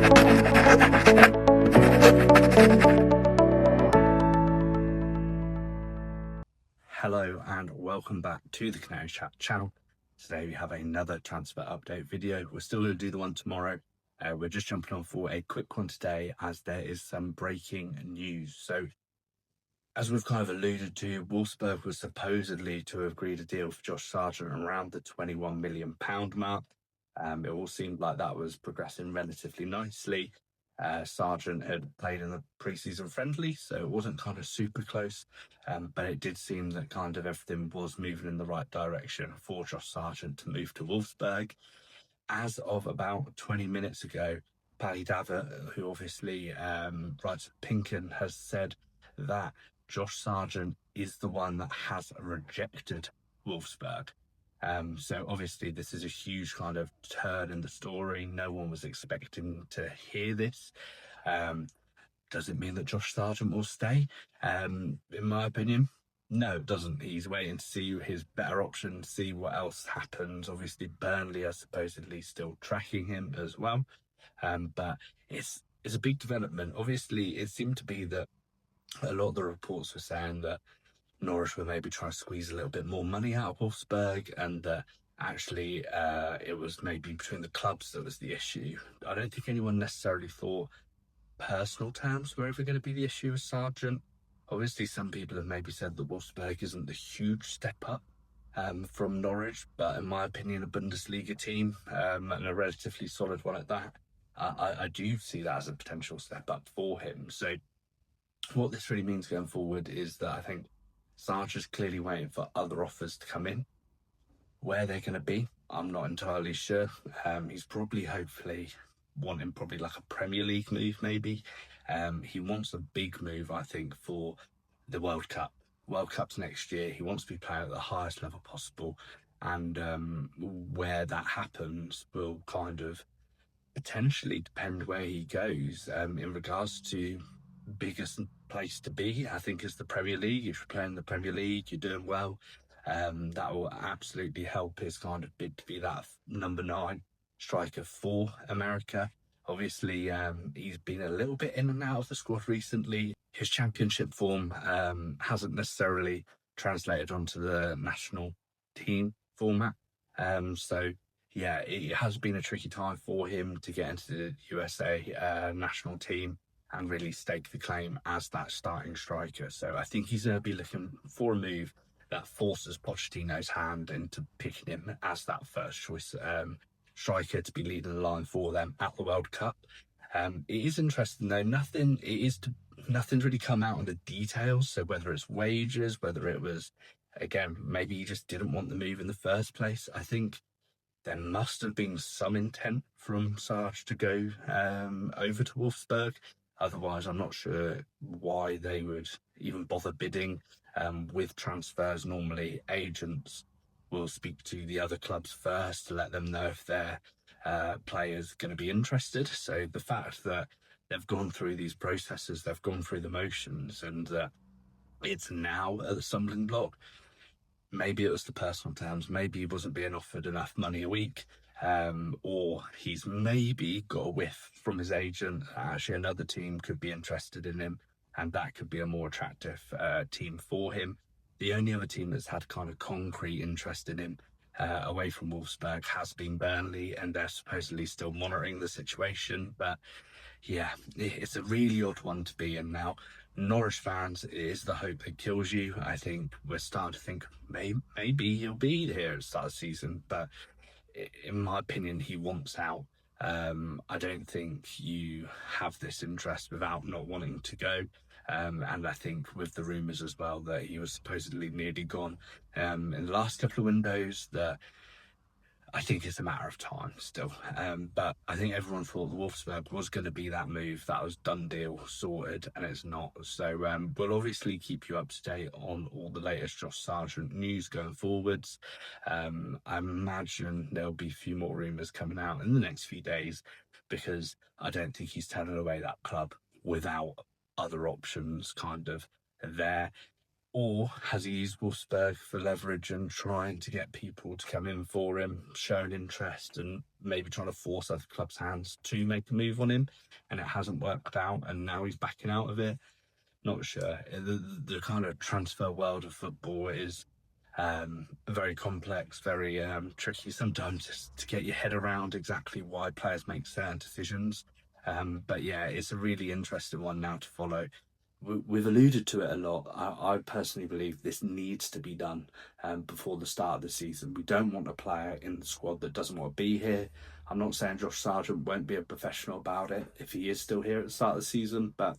Hello and welcome back to the Canary Chat channel. Today we have another transfer update video. We're still going to do the one tomorrow. We're just jumping on for a quick one today as there is some breaking news. So as we've kind of alluded to, Wolfsburg was supposedly to have agreed a deal for Josh Sargent around the £21 million mark. It all seemed like that was progressing relatively nicely. Sargent had played in the pre-season friendly, so it wasn't kind of super close, but it did seem that kind of everything was moving in the right direction for Josh Sargent to move to Wolfsburg. As of about 20 minutes ago, Paddy Davitt, who obviously writes at Pinkin, has said that Josh Sargent is the one that has rejected Wolfsburg. So obviously this is a huge kind of turn in the story. No one was expecting to hear this. Does it mean that Josh Sargent will stay? In my opinion, no, it doesn't. He's waiting to see his better options, see what else happens. Obviously, Burnley are supposedly still tracking him as well. But it's a big development. Obviously, it seemed to be that a lot of the reports were saying that Norwich were maybe trying to squeeze a little bit more money out of Wolfsburg, and that actually it was maybe between the clubs that was the issue. I don't think anyone necessarily thought personal terms were ever going to be the issue with Sargent. Obviously, some people have maybe said that Wolfsburg isn't the huge step up from Norwich, but in my opinion, a Bundesliga team and a relatively solid one at that, I do see that as a potential step up for him. So what this really means going forward is that I think Sargent's clearly waiting for other offers to come in. Where they're going to be, I'm not entirely sure. He's probably, hopefully, wanting probably like a Premier League move, maybe. He wants a big move, I think, for the World Cup. World Cup's next year. He wants to be playing at the highest level possible. And where that happens will kind of potentially depend where he goes. In regards to biggest place to be, I think, is the Premier League. If you're playing the Premier League, you're doing well. That will absolutely help his kind of bid to be that number 9 striker for America. Obviously, he's been a little bit in and out of the squad recently. His championship form hasn't necessarily translated onto the national team format. So yeah, it has been a tricky time for him to get into the USA national team and really stake the claim as that starting striker. So I think he's going to be looking for a move that forces Pochettino's hand into picking him as that first choice striker to be leading the line for them at the World Cup. It is interesting though, nothing's really come out on the details. So whether it's wages, whether it was, again, maybe he just didn't want the move in the first place. I think there must have been some intent from Sarge to go over to Wolfsburg. Otherwise, I'm not sure why they would even bother bidding. With transfers, normally agents will speak to the other clubs first to let them know if their player's going to be interested. So the fact that they've gone through these processes, they've gone through the motions, and it's now at the stumbling block. Maybe it was the personal terms. Maybe he wasn't being offered enough money a week. Or he's maybe got a whiff from his agent. Actually, another team could be interested in him, and that could be a more attractive team for him. The only other team that's had kind of concrete interest in him away from Wolfsburg has been Burnley, and they're supposedly still monitoring the situation. But yeah, it's a really odd one to be in now. Norwich fans, it is the hope that kills you. I think we're starting to think maybe he'll be here at the start of the season, but in my opinion, he wants out. I don't think you have this interest without not wanting to go. And I think with the rumours as well that he was supposedly nearly gone in the last couple of windows, that I think it's a matter of time still. But I think everyone thought the Wolfsburg was going to be that move, that was done deal, sorted, and it's not. So we'll obviously keep you up to date on all the latest Josh Sargent news going forwards. I imagine there'll be a few more rumours coming out in the next few days, because I don't think he's turning away that club without other options kind of there. Or has he used Wolfsburg for leverage and trying to get people to come in for him, showing interest and maybe trying to force other clubs' hands to make a move on him, and it hasn't worked out, and now he's backing out of it. Not sure. The kind of transfer world of football is very complex, very tricky sometimes just to get your head around exactly why players make certain decisions. But yeah, it's a really interesting one now to follow. We've alluded to it a lot. I personally believe this needs to be done before the start of the season. We don't want a player in the squad that doesn't want to be here. I'm not saying Josh Sargent won't be a professional about it if he is still here at the start of the season, but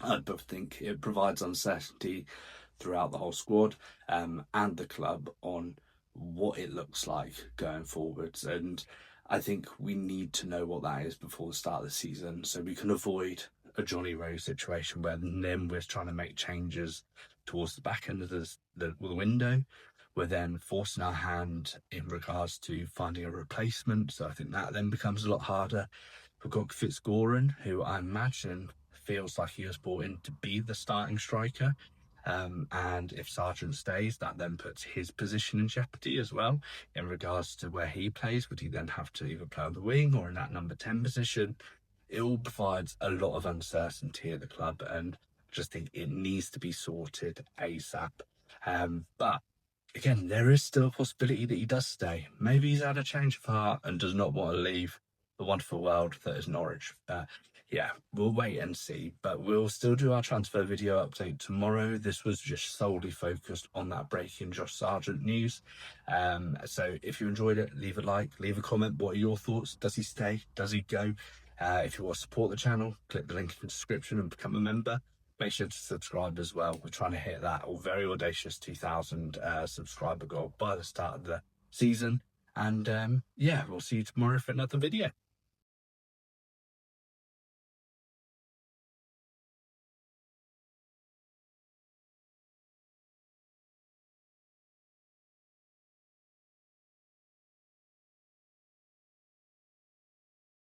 I think it provides uncertainty throughout the whole squad and the club on what it looks like going forwards. And I think we need to know what that is before the start of the season so we can avoid a Johnny Rose situation where then we're trying to make changes towards the back end of the window. We're then forcing our hand in regards to finding a replacement. So I think that then becomes a lot harder. We've got Fitzgoran, who I imagine feels like he was brought in to be the starting striker. And if Sargent stays, that then puts his position in jeopardy as well in regards to where he plays. Would he then have to either play on the wing or in that number 10 position? It all provides a lot of uncertainty at the club, and I just think it needs to be sorted ASAP. But again, there is still a possibility that he does stay. Maybe he's had a change of heart and does not want to leave the wonderful world that is Norwich. Yeah, we'll wait and see, but we'll still do our transfer video update tomorrow. This was just solely focused on that breaking Josh Sargent news. So if you enjoyed it, leave a like, leave a comment. What are your thoughts? Does he stay? Does he go? If you want to support the channel, click the link in the description and become a member. Make sure to subscribe as well. We're trying to hit that very audacious 2,000 subscriber goal by the start of the season. And yeah, we'll see you tomorrow for another video.